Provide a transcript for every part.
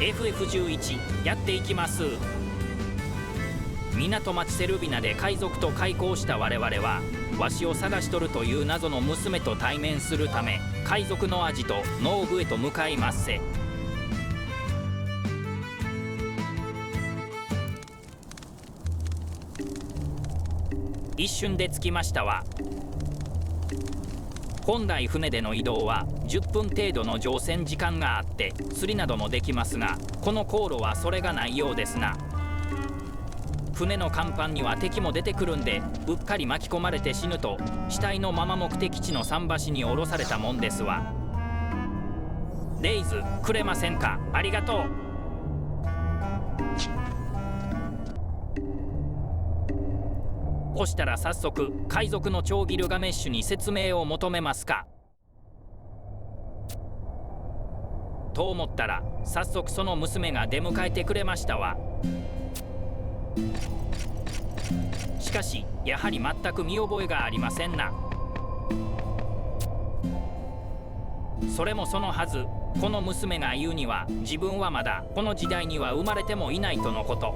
FF11 やっていきます。港町セルビナで海賊と開口した我々は、わしを探しとるという謎の娘と対面するため、海賊のアジトノーブへと向かいますせ。一瞬で着きましたわ。本来船での移動は10分程度の乗船時間があって釣りなどもできますが、この航路はそれがないようですな。船の甲板には敵も出てくるんで、うっかり巻き込まれて死ぬと死体のまま目的地の桟橋に降ろされたもんですわ。レイズくれませんか。ありがとう。そしたら早速海賊の超ギルガメッシュに説明を求めますか。と思ったら早速その娘が出迎えてくれましたわ。しかしやはり全く見覚えがありませんな。それもそのはず、この娘が言うには自分はまだこの時代には生まれてもいないとのこと。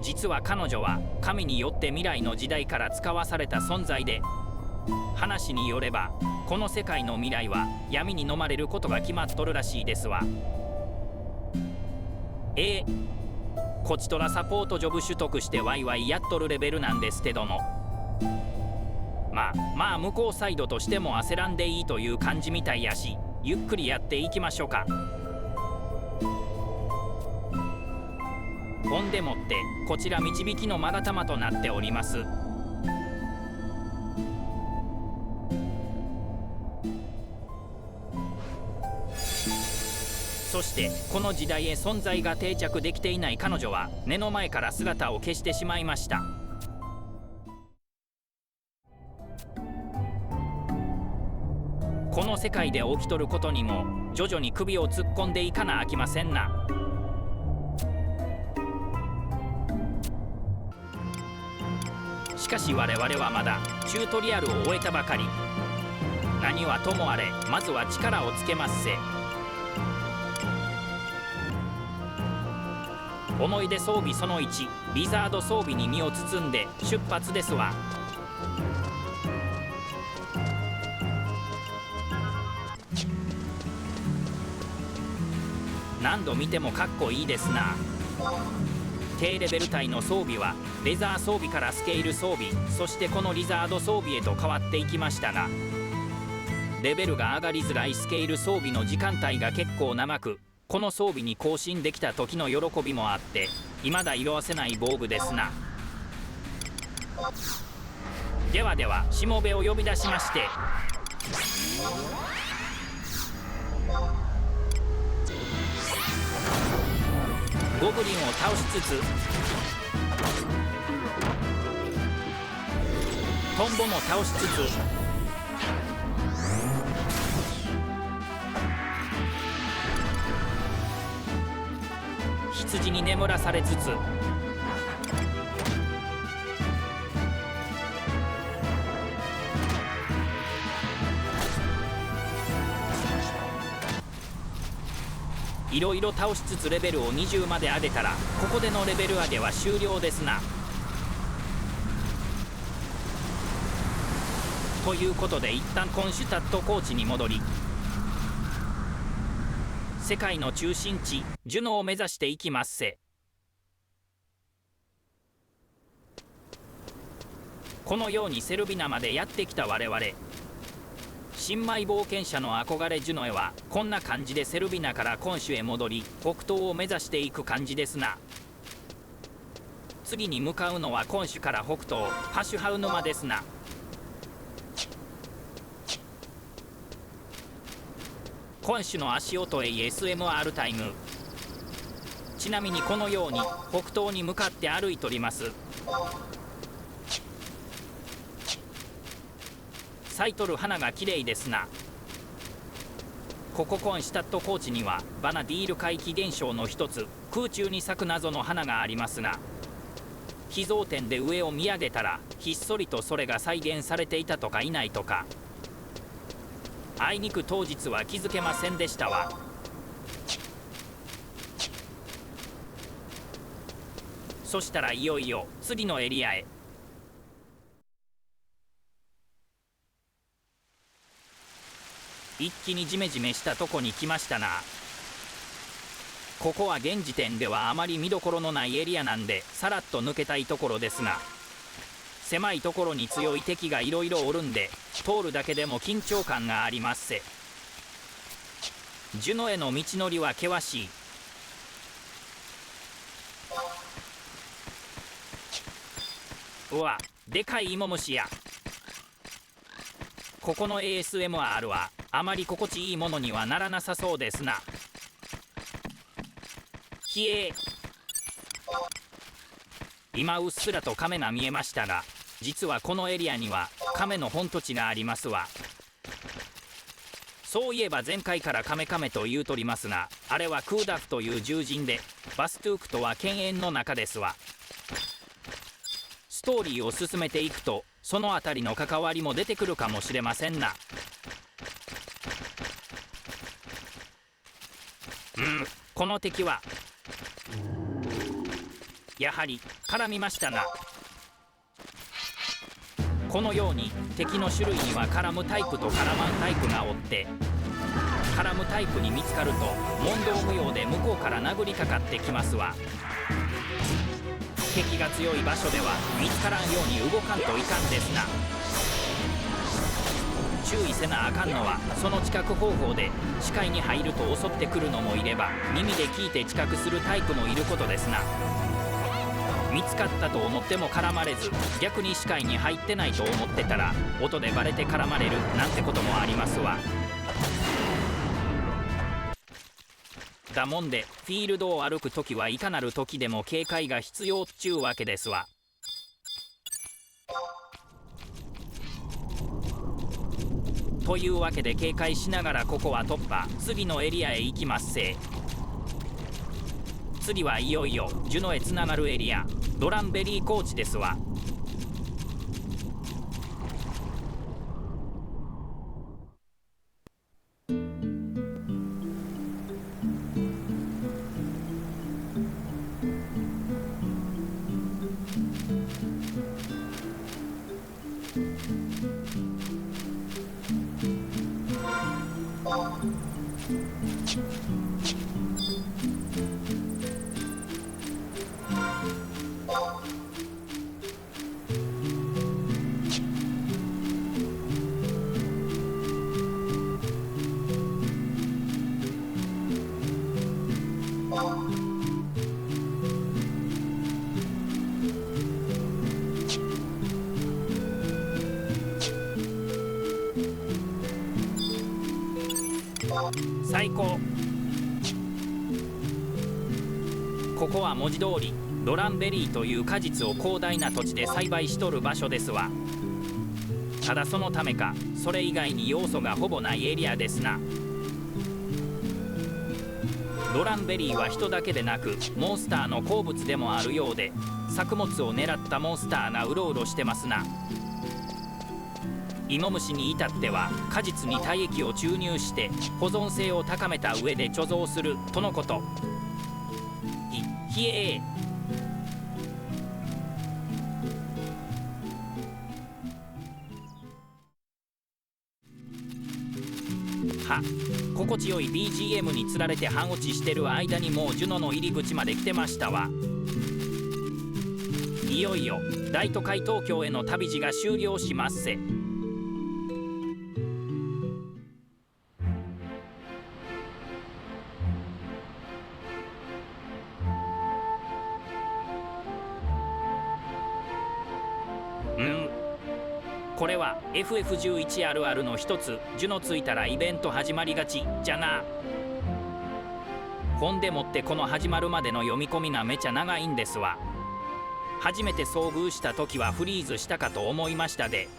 実は彼女は神によって未来の時代から使わされた存在で、話によればこの世界の未来は闇に飲まれることが決まっとるらしいですわ。こちとらサポートジョブ取得してワイワイやっとるレベルなんですけども、まあ向こうサイドとしても焦らんでいいという感じみたいやし、ゆっくりやっていきましょうか。ほんでもってこちら導きの勾玉となっております。そしてこの時代へ存在が定着できていない彼女は目の前から姿を消してしまいました。この世界で起きとることにも徐々に首を突っ込んでいかなあきませんな。しかし我々はまだチュートリアルを終えたばかり。何はともあれまずは力をつけますせ。思い出装備その1、リザード装備に身を包んで出発ですわ。何度見てもかっこいいですな。低レベル帯の装備はレザー装備からスケール装備、そしてこのリザード装備へと変わっていきましたが、レベルが上がりづらいスケール装備の時間帯が結構長く、この装備に更新できた時の喜びもあって未だ色あせない防具ですな。ではではしもべを呼び出しまして、ゴブリンを倒しつつトンボも倒しつつ羊に眠らされつついろいろ倒しつつレベルを20まで上げたら、ここでのレベル上げは終了ですな。ということで一旦コンシュタット高地に戻り、世界の中心地ジュノを目指していきますせ。このようにセルビナまでやってきた我々、新米冒険者の憧れジュノエはこんな感じでセルビナからコンシュへ戻り北東を目指していく感じですな。次に向かうのはコンシュから北東ハシュハウ沼ですな。コンシュの足音へ SMR タイム。ちなみにこのように北東に向かって歩いとります。咲いとる花が綺麗ですな。ここコンシュタット高地にはバナディール回帰現象の一つ、空中に咲く謎の花がありますが、秘蔵展で上を見上げたらひっそりとそれが再現されていたとかいないとか、あいにく当日は気づけませんでしたわ。そしたらいよいよ次のエリアへ。一気にジメジメしたとこに来ましたな。ここは現時点ではあまり見どころのないエリアなんでさらっと抜けたいところですが、狭いところに強い敵がいろいろおるんで通るだけでも緊張感がありますせ。ジュノへの道のりは険しい。うわ、でかいイモムシや。ここの ASMR はあまり心地いいものにはならなさそうですな。ひえー。今うっすらと亀が見えましたが、実はこのエリアには亀の本土地がありますわ。そういえば前回からカメカメと言うとりますが、あれはクーダフという獣人で、バストゥークとは犬猿の中ですわ。ストーリーを進めていくとそのあたりの関わりも出てくるかもしれませんな。この敵はやはり絡みましたな。このように敵の種類には絡むタイプと絡まんタイプがおって、絡むタイプに見つかると問答無用で向こうから殴りかかってきますわ。敵が強い場所では見つからんように動かんといかんですな。注意せなあかんのはその知覚方法で視界に入ると襲ってくるのもいれば、耳で聞いて知覚するタイプもいることですな。見つかったと思っても絡まれず、逆に視界に入ってないと思ってたら音でバレて絡まれるなんてこともありますわ。だもんでフィールドを歩くときはいかなる時でも警戒が必要っちゅうわけですわ。というわけで警戒しながらここは突破、次のエリアへ行きますせ。次はいよいよジュノへつながるエリア、ドランベリー高地ですわ。最高。ここは文字通りドランベリーという果実を広大な土地で栽培しとる場所ですわ。ただそのためかそれ以外に要素がほぼないエリアですな。ドランベリーは人だけでなくモンスターの好物でもあるようで、作物を狙ったモンスターがうろうろしてますな。イモムシに至っては果実に体液を注入して保存性を高めた上で貯蔵するとのこと。ひえー。は、心地よい BGM につられて半落ちしてる間にもうジュノの入り口まで来てましたわ。いよいよ大都会東京への旅路が終了しますせ。これは FF11 あるあるの一つ、ジュノついたらイベント始まりがちじゃな。ほんでもってこの始まるまでの読み込みがめちゃ長いんですわ。初めて遭遇した時はフリーズしたかと思いましたで。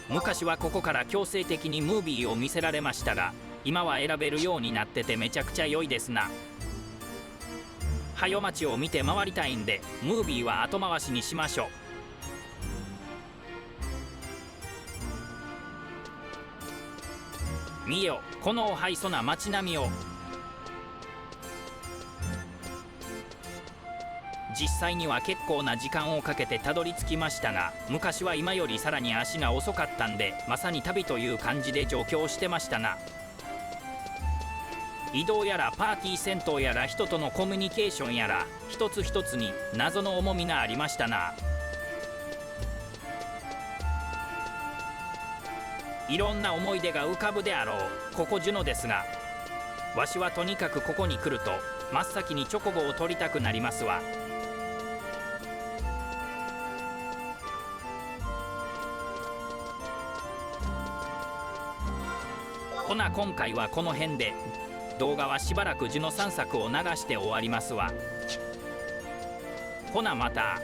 昔はここから強制的にムービーを見せられましたが、今は選べるようになっててめちゃくちゃ良いですな。はよ街を見て回りたいんでムービーは後回しにしましょう。見よこのおはいそな街並みを。実際には結構な時間をかけてたどり着きましたが、昔は今よりさらに足が遅かったんで、まさに旅という感じで上京してましたな。移動やらパーティー戦闘やら人とのコミュニケーションやら、一つ一つに謎の重みがありましたな。いろんな思い出が浮かぶであろうここジュノですが、わしはとにかくここに来ると真っ先にチョコボを取りたくなりますわ。ほな今回はこの辺で、動画はしばらくジュノ散策を流して終わりますわ。ほなまた。